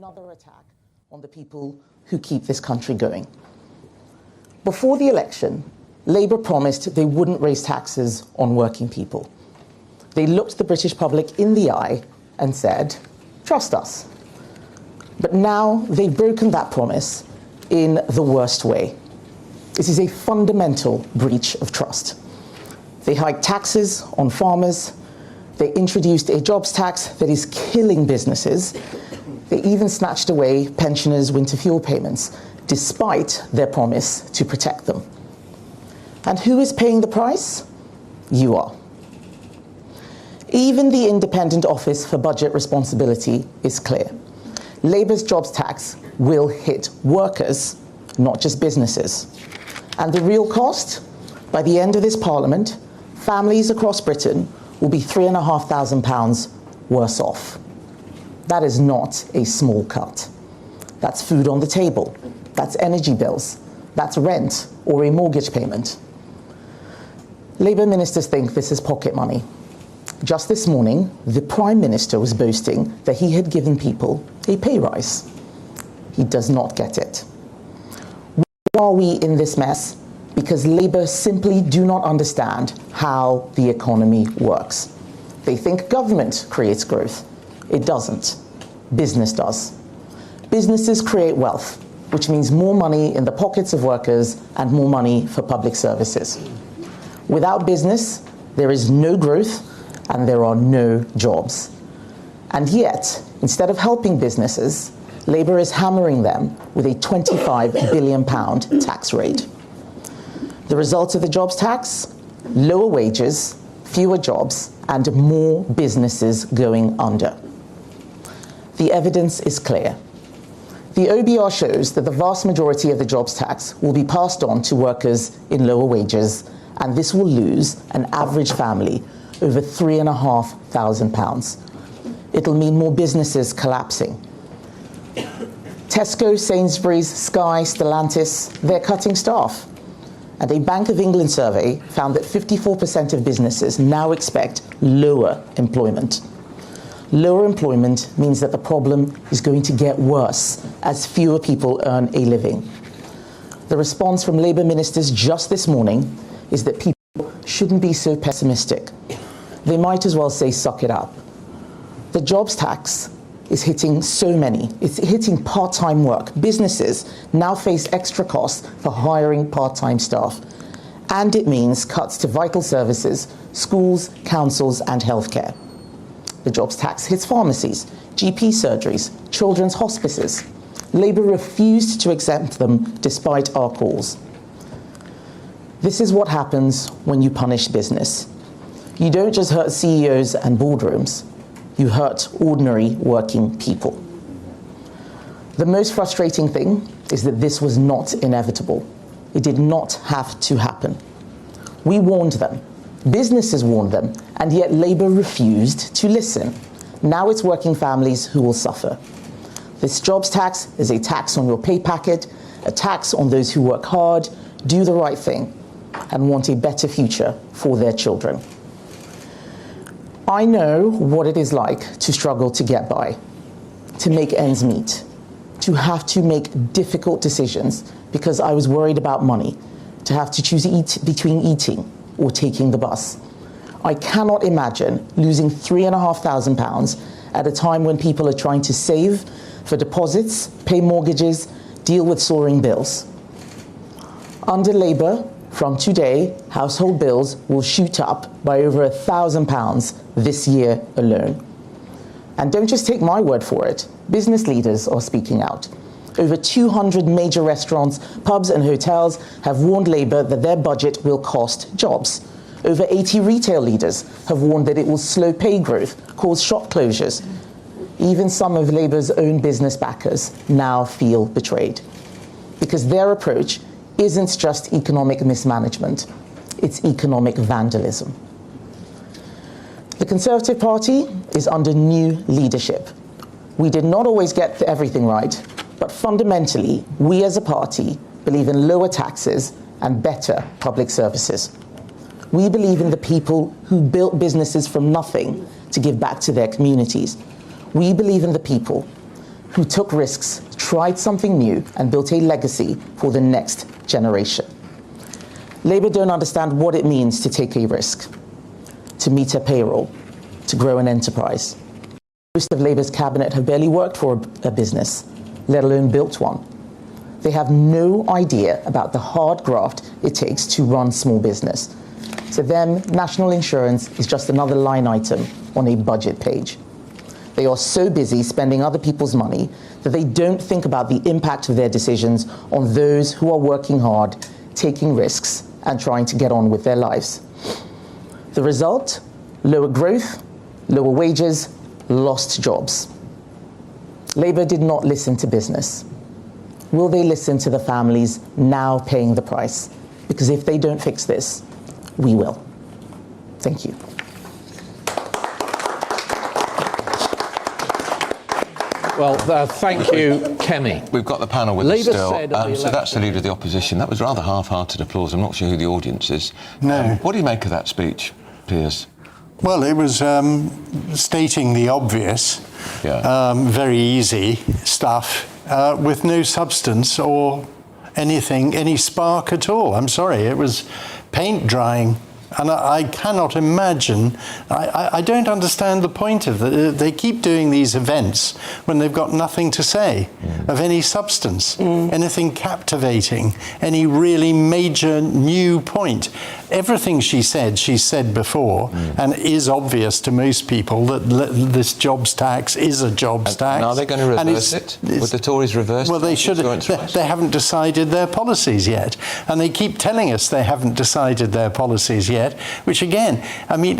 another attack on the people who keep this country going. Before the election, Labour promised they wouldn't raise taxes on working people. They looked the British public in the eye and said, trust us. But now they've broken that promise in the worst way. This is a fundamental breach of trust. They hiked taxes on farmers. They introduced a jobs tax that is killing businesses. They even snatched away pensioners' winter fuel payments, despite their promise to protect them. And who is paying the price? You are. Even the Independent Office for Budget Responsibility is clear. Labour's jobs tax will hit workers, not just businesses. And the real cost? By the end of this Parliament, families across Britain will be £3,500 worse off. That is not a small cut. That's food on the table. That's energy bills. That's rent or a mortgage payment. Labour ministers think this is pocket money. Just this morning, the Prime Minister was boasting that he had given people a pay rise. He does not get it. Why are we in this mess? Because Labour simply do not understand how the economy works. They think government creates growth. It doesn't. Business does. Businesses create wealth, which means more money in the pockets of workers and more money for public services. Without business, there is no growth and there are no jobs. And yet, instead of helping businesses, Labour is hammering them with a £25 billion tax rate. The result of the jobs tax? Lower wages, fewer jobs, and more businesses going under. The evidence is clear. The OBR shows that the vast majority of the jobs tax will be passed on to workers in lower wages, and this will lose an average family over £3,500. It'll mean more businesses collapsing. Tesco, Sainsbury's, Sky, Stellantis, they're cutting staff. And a Bank of England survey found that 54% of businesses now expect lower employment. Lower employment means that the problem is going to get worse as fewer people earn a living. The response from Labour ministers just this morning is that people shouldn't be so pessimistic. They might as well say, suck it up. The jobs tax is hitting so many. It's hitting part-time work. Businesses now face extra costs for hiring part-time staff. And it means cuts to vital services, schools, councils, and healthcare. The jobs tax hits pharmacies, GP surgeries, children's hospices. Labour refused to exempt them despite our calls. This is what happens when you punish business. You don't just hurt CEOs and boardrooms. You hurt ordinary working people. The most frustrating thing is that this was not inevitable. It did not have to happen. We warned them. Businesses warned them, and yet Labour refused to listen. Now it's working families who will suffer. This jobs tax is a tax on your pay packet, a tax on those who work hard, do the right thing, and want a better future for their children. I know what it is like to struggle to get by, to make ends meet, to have to make difficult decisions because I was worried about money, to have to choose between eating or taking the bus. I cannot imagine losing £3,500 at a time when people are trying to save for deposits, pay mortgages, deal with soaring bills. Under Labour, from today, household bills will shoot up by over £1,000 this year alone. And don't just take my word for it. Business leaders are speaking out. Over 200 major restaurants, pubs and hotels have warned Labour that their budget will cost jobs. Over 80 retail leaders have warned that it will slow pay growth, cause shop closures. Even some of Labour's own business backers now feel betrayed. Because their approach isn't just economic mismanagement, it's economic vandalism. The Conservative Party is under new leadership. We did not always get everything right, but fundamentally, we as a party believe in lower taxes and better public services. We believe in the people who built businesses from nothing to give back to their communities. We believe in the people who took risks, tried something new, and built a legacy for the next generation. Labour don't understand what it means to take a risk, to meet a payroll, to grow an enterprise. Most of Labour's cabinet have barely worked for a business, let alone built one. They have no idea about the hard graft it takes to run small business. To them, national insurance is just another line item on a budget page. They are so busy spending other people's money that they don't think about the impact of their decisions on those who are working hard, taking risks, and trying to get on with their lives. The result? Lower growth, lower wages, lost jobs. Labour did not listen to business. Will they listen to the families now paying the price? Because if they don't fix this, we will. Thank you. Well, thank you, Kemi. We've got the panel with us still. So that's the Leader of the Opposition. That was rather half-hearted applause. I'm not sure who the audience is. No. What do you make of that speech, Piers? Well, it was stating the obvious, very easy stuff with no substance or anything, any spark at all. I'm sorry, it was paint drying. And I cannot imagine, I don't understand the point of it. They keep doing these events when they've got nothing to say of any substance, anything captivating, any really major new point. Everything she's said before, and is obvious to most people that this jobs tax is a jobs tax. And are they going to reverse it? Would the Tories reverse it? Well, they should. They haven't decided their policies yet. And they keep telling us they haven't decided their policies yet. Which again, I mean,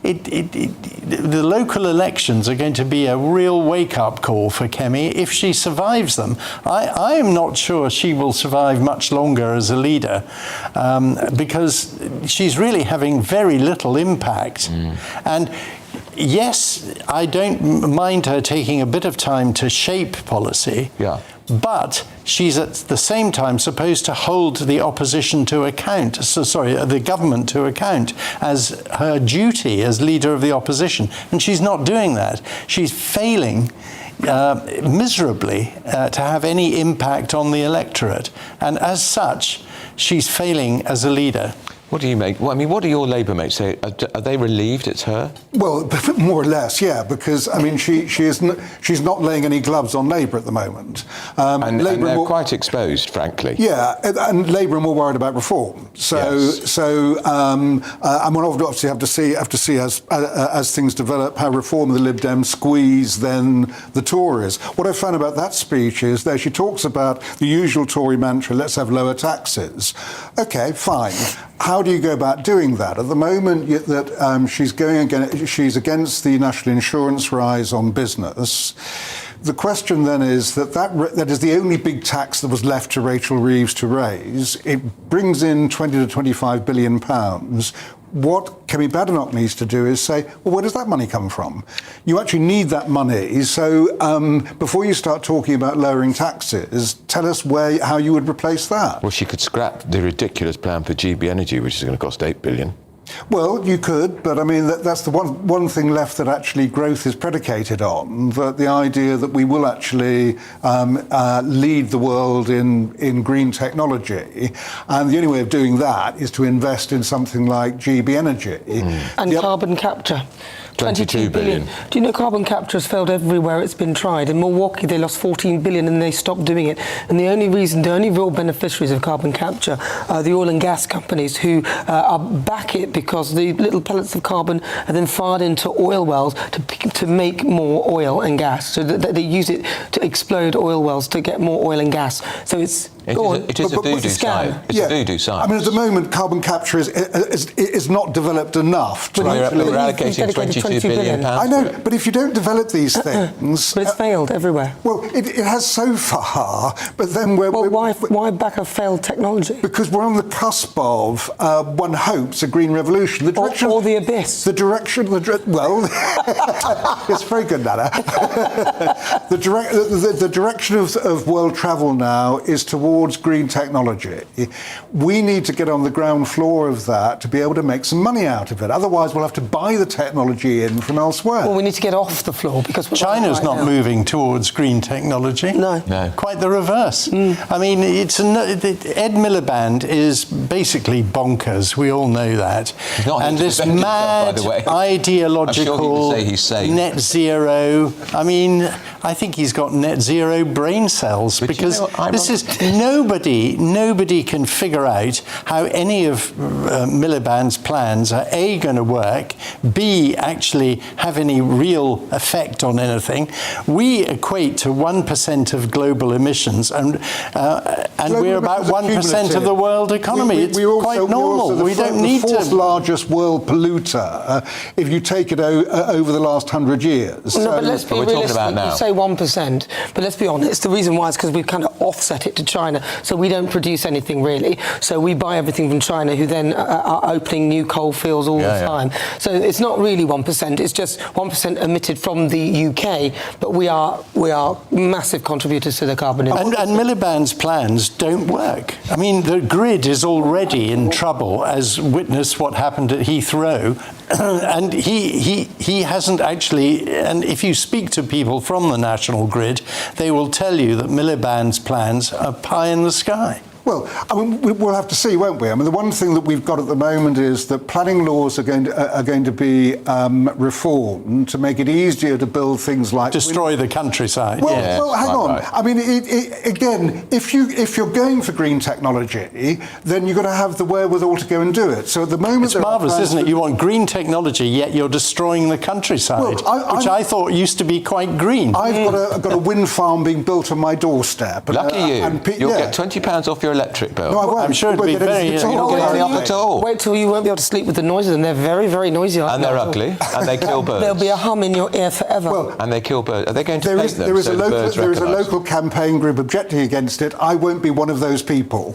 the local elections are going to be a real wake-up call for Kemi if she survives them. I am not sure she will survive much longer as a leader because she's really having very little impact. And yes, I don't mind her taking a bit of time to shape policy. Yeah. But she's at the same time supposed to hold the opposition to account, the government to account as her duty as leader of the opposition. And she's not doing that. She's failing miserably to have any impact on the electorate. And as such, she's failing as a leader. What do you make? Well, I mean, what do your Labour mates say? Are they relieved it's her? Well, more or less, yeah, because I mean, she's not laying any gloves on Labour at the moment, and they're quite exposed, frankly. Yeah, and Labour are more worried about reform. So, and we'll obviously have to see as things develop how reform of the Lib Dems squeeze then the Tories. What I found about that speech is that she talks about the usual Tory mantra: let's have lower taxes. Okay, fine. How do you go about doing that? At the moment that she's against the national insurance rise on business. The question then is that is the only big tax that was left to Rachel Reeves to raise. It brings in 20 to 25 billion pounds. What Kemi Badenoch needs to do is say, well, where does that money come from? You actually need that money. So before you start talking about lowering taxes, tell us how you would replace that. Well, she could scrap the ridiculous plan for GB Energy, which is going to cost $8 billion. Well, you could, but I mean, that's the one thing left that actually growth is predicated on, that the idea that we will actually lead the world in green technology. And the only way of doing that is to invest in something like GB Energy. And carbon capture. 22 billion. Do you know carbon capture has failed everywhere it's been tried? In Milwaukee, they lost 14 billion and they stopped doing it. And the only real beneficiaries of carbon capture are the oil and gas companies who back it because the little pellets of carbon are then fired into oil wells to make more oil and gas. So that they use it to explode oil wells to get more oil and gas. So it is a voodoo science. It's a voodoo science. I mean, at the moment, carbon capture is not developed enough. We're allocating 22 billion pounds. I know, but if you don't develop these things... But it's failed everywhere. Well, it has so far, but then why back a failed technology? Because we're on the cusp of, one hopes, a green revolution. Or the abyss. Well, it's very good, Nana. The direction of world travel now is towards towards green technology, we need to get on the ground floor of that to be able to make some money out of it. Otherwise, we'll have to buy the technology in from elsewhere. Well, we need to get off the floor because China's not moving towards green technology. No. Quite the reverse. I mean, Ed Miliband is basically bonkers. We all know that. And this mad ideological net zero. I mean, I think he's got net zero brain cells, because this is nobody can figure out how any of Miliband's plans are A, going to work, B, actually have any real effect on anything. We equate to 1% of global emissions, and we're about 1% of the world economy. It's quite normal. We don't need to. The fourth largest world polluter, if you take it over the last 100 years. No, but let's be realistic. You say 1%, but let's be honest. The reason why is because we've kind of offset it to China, so we don't produce anything really. So we buy everything from China, who then are opening new coal fields all the time. So it's not really 1%. It's just 1% emitted from the UK, but we are massive contributors to the carbon. And Miliband's plans don't work. I mean, the grid is already in trouble, as witness what happened at Heathrow. And he hasn't actually, and if you speak to people from the national grid, they will tell you that Miliband's plans are pie in the sky. Well, I mean, we'll have to see, won't we? I mean, the one thing that we've got at the moment is that planning laws are going to be reformed to make it easier to build things like destroy the countryside. Well, hang on. Right. I mean, again, if you're going for green technology, then you've got to have the wherewithal to go and do it. So at the moment, it's marvellous, isn't it? You want green technology, yet you're destroying the countryside, which I thought used to be quite green. I've got a wind farm being built on my doorstep. Lucky you. You'll get £20 off your electric bill. No, I won't. I'm sure it'll be very... You won't get anything off at all. Wait till you won't be able to sleep with the noises, and they're very, very noisy. And they're ugly, and they kill birds. There'll be a hum in your ear forever. Well, and they kill birds. Are they going to paint them? There is a local campaign group objecting against it. I won't be one of those people.